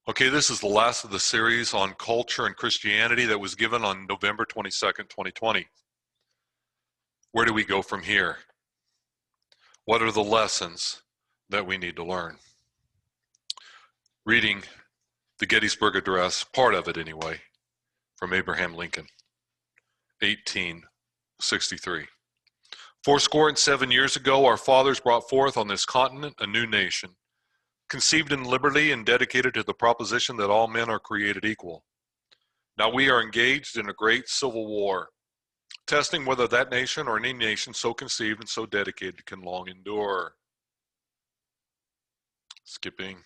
Okay, this is the last of the series on culture and Christianity that was given on November 22nd, 2020. Where do we go from here? What are the lessons that we need to learn? Reading the Gettysburg Address, part of it anyway, from Abraham Lincoln, 1863. 7 years ago, our fathers brought forth on this continent a new nation, conceived in liberty and dedicated to the proposition that all men are created equal. Now we are engaged in a great civil war, testing whether that nation or any nation so conceived and so dedicated can long endure. Skipping.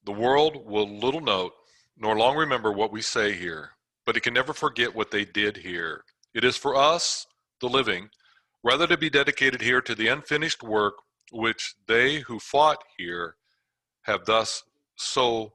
The world will little note nor long remember what we say here, but it can never forget what they did here. It is for us, the living, rather to be dedicated here to the unfinished work which they who fought here have thus so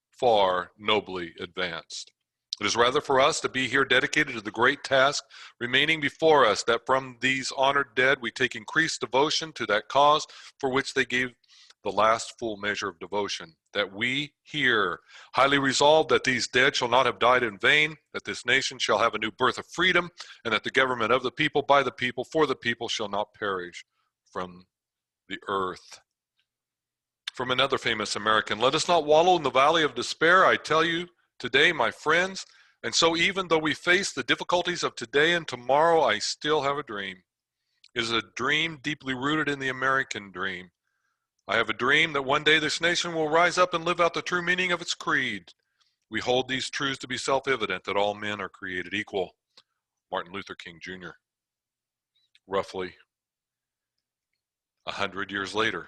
far nobly advanced. It is rather for us to be here dedicated to the great task remaining before us, that from these honored dead we take increased devotion to that cause for which they gave the last full measure of devotion, that we here highly resolve that these dead shall not have died in vain, that this nation shall have a new birth of freedom, and that the government of the people, by the people, for the people shall not perish from the earth. From another famous American, let us not wallow in the valley of despair, I tell you today, my friends, and so even though we face the difficulties of today and tomorrow, I still have a dream. It is a dream deeply rooted in the American dream. I have a dream that one day this nation will rise up and live out the true meaning of its creed. We hold these truths to be self-evident, that all men are created equal. Martin Luther King Jr. Roughly 100 years later,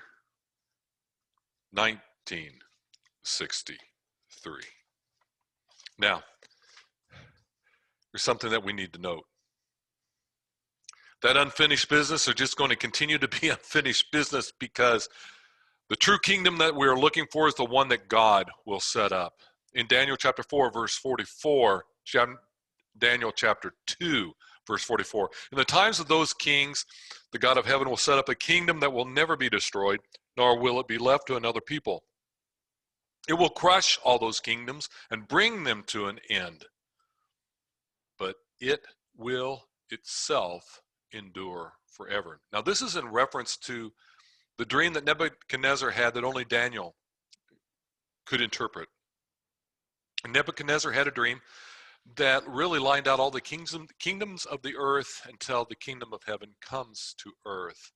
1963. Now, there's something that we need to note. That unfinished business are just going to continue to be unfinished business, because the true kingdom that we are looking for is the one that God will set up. In Daniel chapter 4, verse 44, Daniel chapter 2, verse 44. In the times of those kings, the God of heaven will set up a kingdom that will never be destroyed, nor will it be left to another people. It will crush all those kingdoms and bring them to an end. But it will itself endure forever. Now, this is in reference to the dream that Nebuchadnezzar had that only Daniel could interpret. And Nebuchadnezzar had a dream that really lined out all the kingdoms of the earth until the kingdom of heaven comes to earth.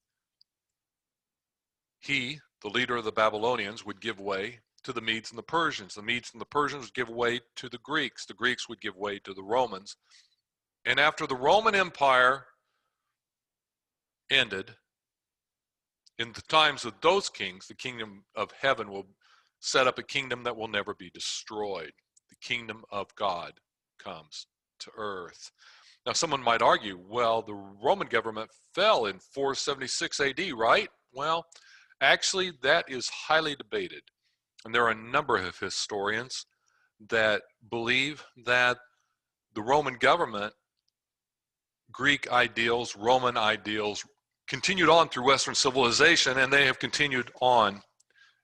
He, the leader of the Babylonians, would give way to the Medes and the Persians. The Medes and the Persians would give way to the Greeks. The Greeks would give way to the Romans. And after the Roman Empire ended, in the times of those kings, the kingdom of heaven will set up a kingdom that will never be destroyed. The kingdom of God comes to earth. Now, someone might argue, well, the Roman government fell in 476 AD, right? Well, actually, that is highly debated. And there are a number of historians that believe that the Roman government, Greek ideals, Roman ideals, continued on through Western civilization, and they have continued on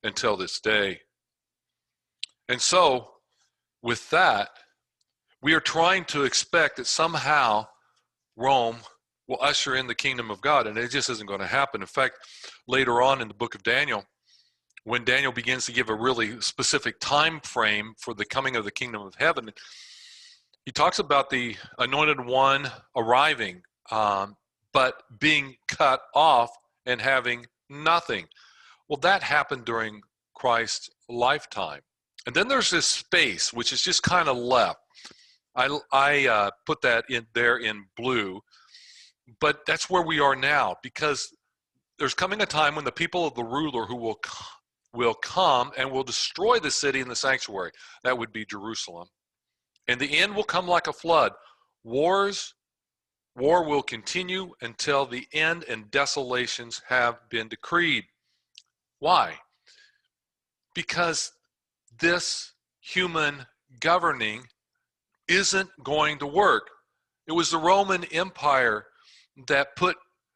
until this day. And so, with that, we are trying to expect that somehow Rome will usher in the kingdom of God, and it just isn't going to happen. In fact, later on in the book of Daniel, when Daniel begins to give a really specific time frame for the coming of the kingdom of heaven, he talks about the anointed one arriving, but being cut off and having nothing. Well, that happened during Christ's lifetime. And then there's this space, which is just kind of left. I put that in there in blue, but that's where we are now, because there's coming a time when the people of the ruler who will come and will destroy the city and the sanctuary. That would be Jerusalem. And the end will come like a flood. War will continue until the end and desolations have been decreed. Why? Because this human governing isn't going to work. It was the Roman Empire that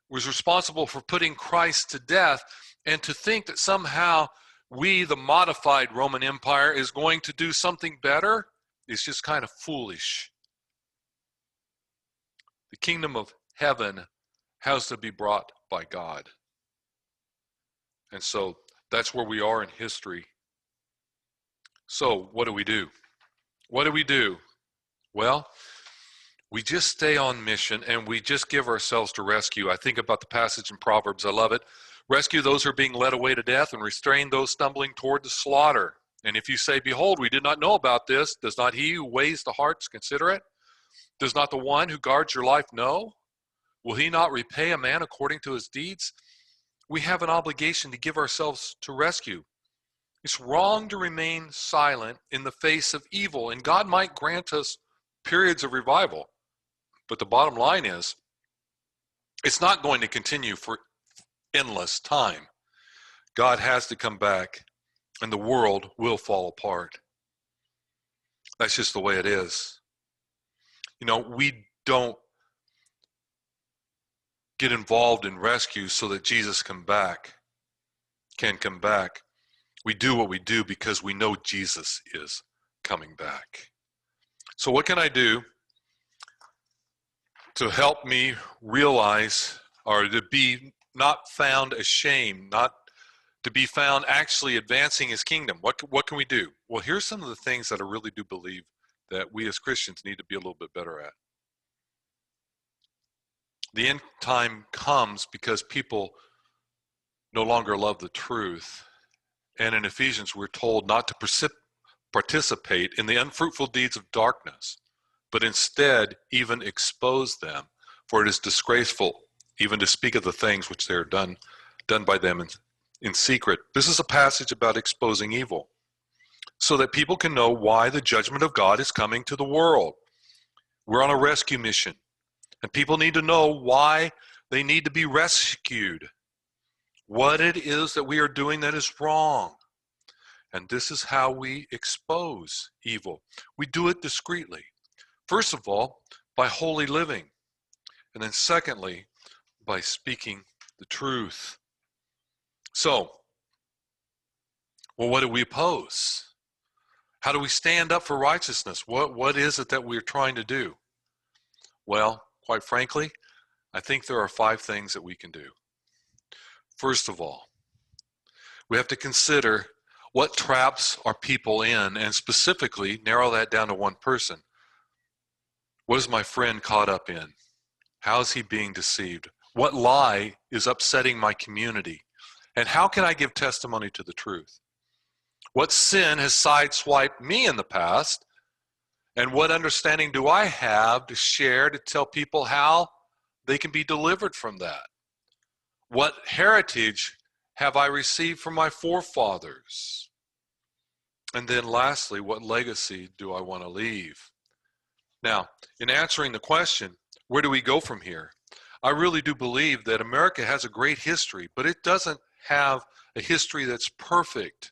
was responsible for putting Christ to death, and to think that somehow we, the modified Roman Empire, is going to do something better is just kind of foolish. The kingdom of heaven has to be brought by God. And so that's where we are in history. So what do we do? What do we do? Well, we just stay on mission and we just give ourselves to rescue. I think about the passage in Proverbs. I love it. Rescue those who are being led away to death and restrain those stumbling toward the slaughter. And if you say, behold, we did not know about this, does not he who weighs the hearts consider it? Does not the one who guards your life know? Will he not repay a man according to his deeds? We have an obligation to give ourselves to rescue. It's wrong to remain silent in the face of evil, and God might grant us periods of revival. But the bottom line is, it's not going to continue for endless time. God has to come back, and the world will fall apart. That's just the way it is. You know, we don't get involved in rescue so that Jesus can come back. We do what we do because we know Jesus is coming back. So what can I do to help me realize, or to be not found ashamed, not to be found actually advancing his kingdom? What can we do? Well, here's some of the things that I really do believe that we as Christians need to be a little bit better at. The end time comes because people no longer love the truth. And in Ephesians, we're told not to participate in the unfruitful deeds of darkness, but instead even expose them. For it is disgraceful even to speak of the things which they are done by them in secret. This is a passage about exposing evil, so that people can know why the judgment of God is coming to the world. We're on a rescue mission, and people need to know why they need to be rescued, what it is that we are doing that is wrong. And this is how we expose evil. We do it discreetly. First of all, by holy living. And then secondly, by speaking the truth. So, well, what do we oppose? How do we stand up for righteousness? What is it that we're trying to do? Well, quite frankly, I think there are 5 things that we can do. First of all, we have to consider what traps are people in, and specifically narrow that down to one person. What is my friend caught up in? How is he being deceived? What lie is upsetting my community? And how can I give testimony to the truth? What sin has sideswiped me in the past? And what understanding do I have to share to tell people how they can be delivered from that? What heritage have I received from my forefathers? And then lastly, what legacy do I want to leave? Now, in answering the question, where do we go from here? I really do believe that America has a great history, but it doesn't have a history that's perfect.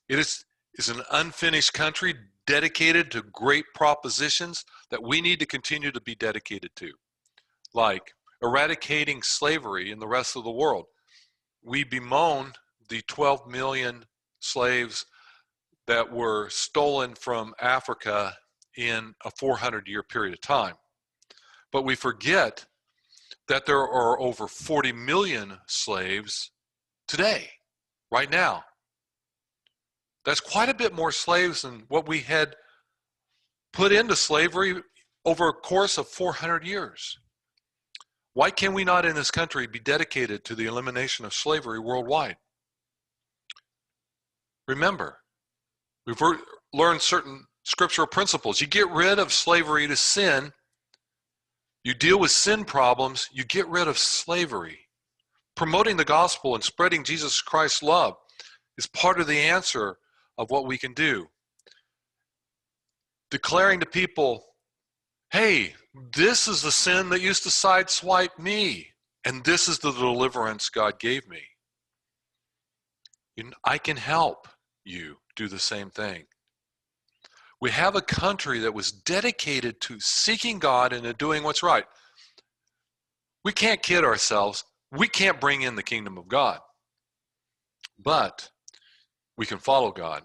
It is an unfinished country dedicated to great propositions that we need to continue to be dedicated to, like eradicating slavery in the rest of the world. We bemoan the 12 million slaves that were stolen from Africa in a 400-year period of time. But we forget that there are over 40 million slaves today, right now. That's quite a bit more slaves than what we had put into slavery over a course of 400 years. Why can we not in this country be dedicated to the elimination of slavery worldwide? Remember, we've learned certain scriptural principles. You get rid of slavery to sin, you deal with sin problems, you get rid of slavery. Promoting the gospel and spreading Jesus Christ's love is part of the answer of what we can do. Declaring to people, hey, this is the sin that used to sideswipe me, and this is the deliverance God gave me. I can help you do the same thing. We have a country that was dedicated to seeking God and to doing what's right. We can't kid ourselves. We can't bring in the kingdom of God. But we can follow God.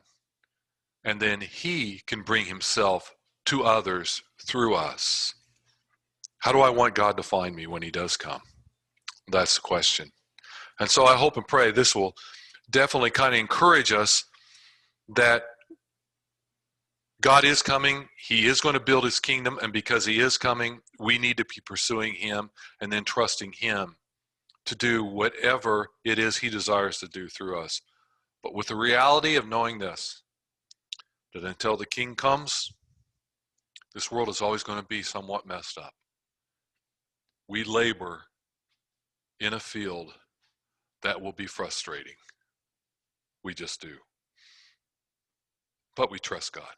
And then he can bring himself to others through us. How do I want God to find me when he does come? That's the question. And so I hope and pray this will definitely kind of encourage us that God is coming. He is going to build his kingdom. And because he is coming, we need to be pursuing him and then trusting him to do whatever it is he desires to do through us. But with the reality of knowing this, that until the king comes, this world is always going to be somewhat messed up. We labor in a field that will be frustrating. We just do. But we trust God.